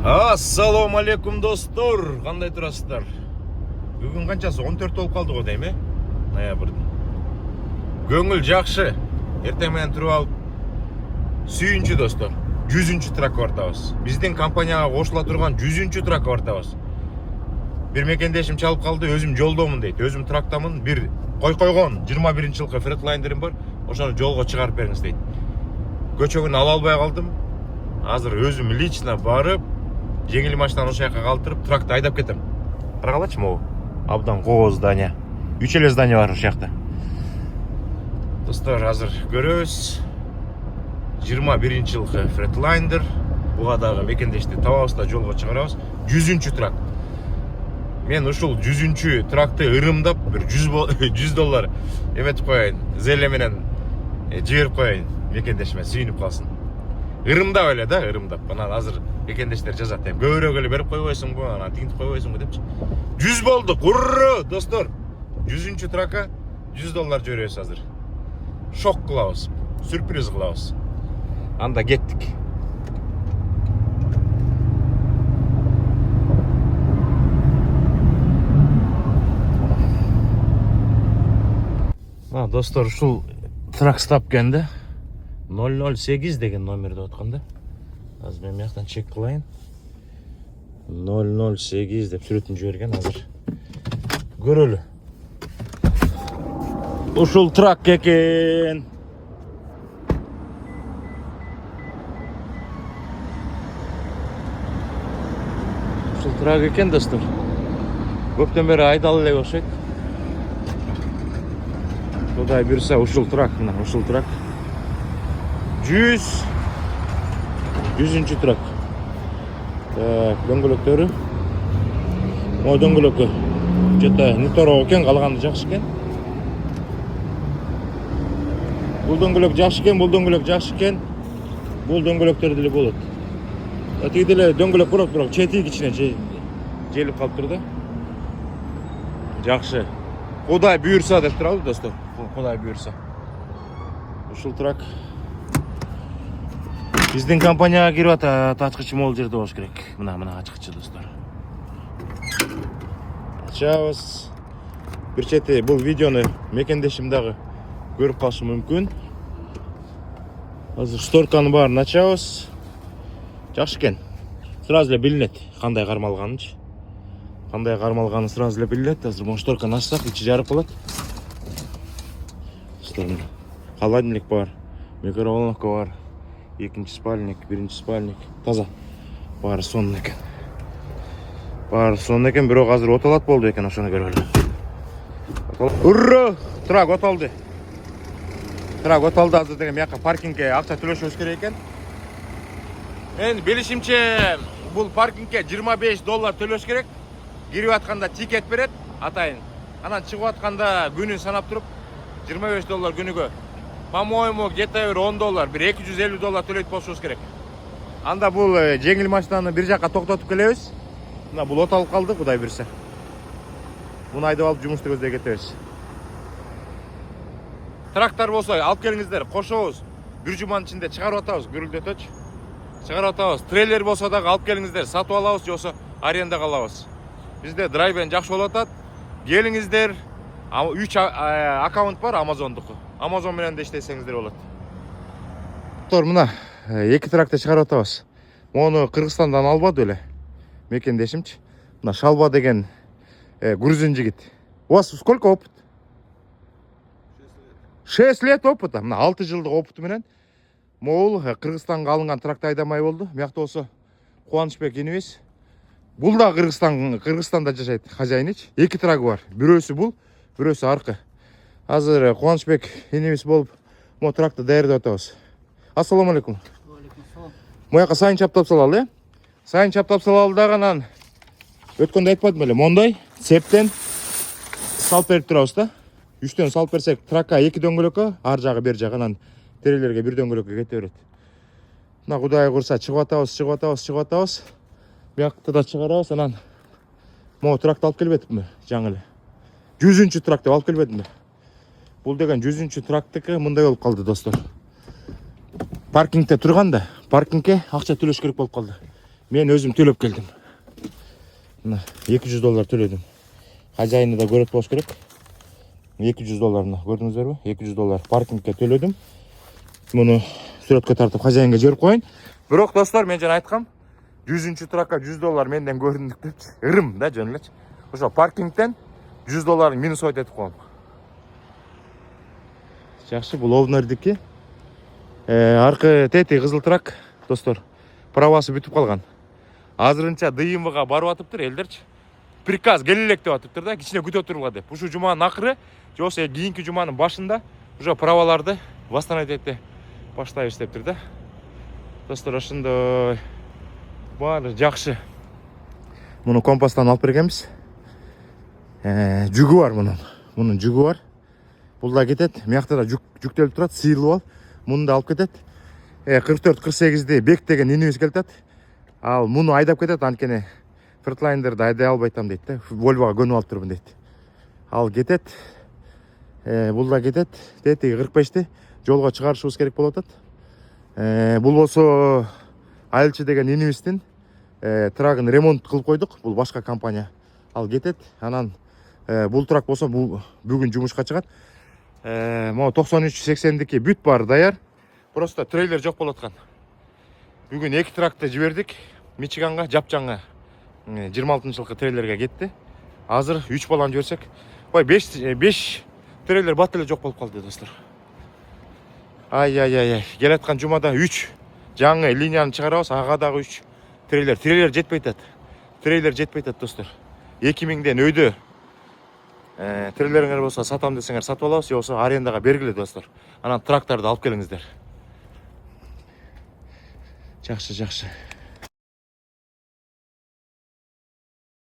Ассаламу алейкум достор, қандай тұрасыздар? Бүгін қаншасы 14 болып қалды ғой дейм, ноябрьдің. Көңіл жақшы. Ертемен тұрып алып, сүйінші достор. 100-ші трак ортабыз. Біздің компанияға қосыла тұрған 100-ші трак ортабыз. Bir мекендешім чалып қалды, өзім жолдомын дейді. Өзім трактамын, бір қойған 21 жылғы фретлайнерім бар. Ошаны жолға шығарып беріңіз дейді. Көчөгін ала албай қалдым. Азыр өзім лично барып, жеңіл машинаны ошол жака калтырып, тракты айдап кетем. Карагалачы могу. Абдан коо здание. 3 эле здание бар ошол жакта. Достор, азыр көрөбүз. 21 жылкы фретлайнер. Буга дагы мекендешти табабыз да жолго чыгарабыз. 100-чү трак. Мен ушул 100-чү тракты ырымдап, бир $100 эметип коеюн. Зеле менен жиберип коеюн. Мекендешиме сүйүнүп калсын. Ырымдап эле да, ырымдап. Анан азыр мекендештер жазат эми. Көбүрөөк эле берип койбойсуңбу, анан тигинтип койбойсуңбу депчи. 100 болдук. Урра, достор. 100-чү трака $100 жиберебиз азыр. Шок кылабыз, сюрприз кылабыз. Анда кеттик. Достор, ушул трак стап кенде 008 деген номерде атканда. Азыр мен мыяктан чек кылайын. 008 деп сүрөтүн жиберген азыр. Көрөлү. Ушул трак экен. Ушул трак экен, достор. Көптөн бери айдалып эле окшойт. Кудай буйрса ушул трак, мына ушул трак. 100-чү трак. Дөңгөлөктөрү. О, дөңгөлөккө. Жета не тороо экен, калганы жакшы экен. Бул дөңгөлөк жакшы экен, бул дөңгөлөк жакшы экен. Бул дөңгөлөктөр деле болот. Тиги деле дөңгөлөк болот, бирок чети кичине желип калып турду. Жакшы. Кудай буйрса деп турабыз, достор. Кудай буйрса. Ушул трак биздин компанияга кирип атат, ачкычы могул жерде болуш керек. Мына ачкычы, достор. Ачабыз. Бир чети бул видеону мекендешим дагы көрүп калышы мүмкүн. Азыр шторканы баарын ачабыз. Жакшы экен. Сразу эле билинет кандай кармалганычы. Кандай кармалганы сразу эле билинет. Азыр бул шторканы ачсак, ичи жарык болот. Холодильник бар, микроволновка бар. Экинчи спальник, биринчи спальник. Таза. Баары сонун экен. Бирок азыр отолот болду экен, ошону көрөлү. Урра! Трак отолду. Азыр деген мияка паркингке акча төлөшүбүз керек экен. Мен билишимче бул паркингке $25 төлөш керек. Кирип атканда тикет берет, атайын. Анан чыгып атканда күнүн санап туруп $25 күнүгө. По-моему, где-то $10, bir $250 төлөйт болушубуз керек. Анда бул жеңил машинаны бир жакка токтотуп келебиз. Мына бул оталып калды, кудай буйрса. Муну айдап алып жумуш көздөй кетебиз. Трактор болсо алып келиңиздер, кошобуз. Бир жуманын ичинде чыгарып атабыз, гүрүлдөтөчү. Чыгарып атабыз. Трейлер болсо дагы алып келиңиздер, сатып алабыз, жоксо арендага алабыз. Бизде драйвен жакшы болуп атат. Келиңиздер. 3 аккаунт бар Amazon'дуку. Amazon менен де иштесеңиздер болот. Достор, мына 2 тракты чыгарып атабыз. Мону Кыргызстандан албады эле. Мекендешимчи. Мына Шалба деген грузин жигит. У вас сколько опыт? 6 лет опыта. Мына 6 жылдык опыту менен могул Кыргызстанга алынган тракты айдамай болду. Мыякта болсо Кубанычбек инибиз. Бул да Кыргызстанда жашайт, хозяйнычы. 2 трагы бар. Бирөөсү бул, бирөөсү аркы. Азыр Кубанычбек инибиз болуп, мо тракты даярдап атабыз. Ассаламу алейкум. Мояка сайын чаптап салалы, э? Сайын чаптап салалы дагы, анан өткөндө айтпадым эле, мондай септен салып берип турабыз да. 3төн салып берсек, тракка 2 дөңгөлөккө, ар жагы бер жагы, анан терелерге 1 дөңгөлөккө кете берет. Мына кудай курса чыгып атабыз. Мыякты да чыгарабыз, анан могу тракты алып келбедикпи, жаңы эле. 100-чү тракты алып келбедимби? Бул деген 100-чү трактыкы мындай болуп калды, достор. Паркингте турганда, паркингке акча төлөш керек болуп калды. мен өзім төлеп келдім. Мына $200 төледім. Хозяйны да көрет болуш керек. $200 көрдіңіздер бе? $200 паркингке төледім. Мұны суретке тартып хозяйынға жіберіп қойын. Бирок достар, мен жаңа айткам, 100-чү тракка $100 менден көрүндүк депчи. Ырым да жөн элечи. Ошо паркингтен $100 минус өтөтүп коем. Жакшы, бул овнердики. Аркы тети кызыл трак, достор. Правасы бүтүп калган. Азырынча ДМВга барып атыптыр элдерчи. Приказ келелек деп атыптыр да, кичине күтө туруңар деп. Ушул жуманын акыры, же болбосо кийинки жуманын башында уже праваларды восстановить этти баштайбыз дептир да. Достор, ошондой баары жакшы. Муну компастан алып бергенбиз. Жүгү бар мунун. Мунун жүгү бар. Бул да кетет. Мыякта да жүктөлүп турат, сыйылып ал. Муну да алып кетет. 44-48-де бек деген инибиз келтет. Ал муну айдап кетет, анткени Фертлайндерди айдай албайтам дейт да. Вольвога көнүп алып турмун дейт. Ал кетет. Бул да кетет. Тети 45-ти жолго чыгарышыбыз керек болуп атат. Бул болсо Айылчы деген инибиздин трагын ремонт кылып койдук. Бул башка компания. Ал кетет. Анан бул трак болсо бүгүн жумушка чыгат. Могу 93-80дики бүт бар даяр. Просто трейлер жок болуп аткан. Бүгүн 2 тракты жибердик Мичиганга, Жапчанга. 26-жылкы трейлерге кетти. Азыр 3 баланы жиберсек, ой 5 трейлер бат эле жок болуп калды, достор. Ай. Келаткан жумада 3 жаңы линияны чыгарабыз, ага дагы 3 трейлер. Трейлер жетпей атат. Трейлер жетпей атат, достор. 2000ден өйдө трейлериңер болсо сатам десеңер сатып алабыз, же болсо арендага бергиле, достор. Анан тракторду алып келиңиздер. Жакшы.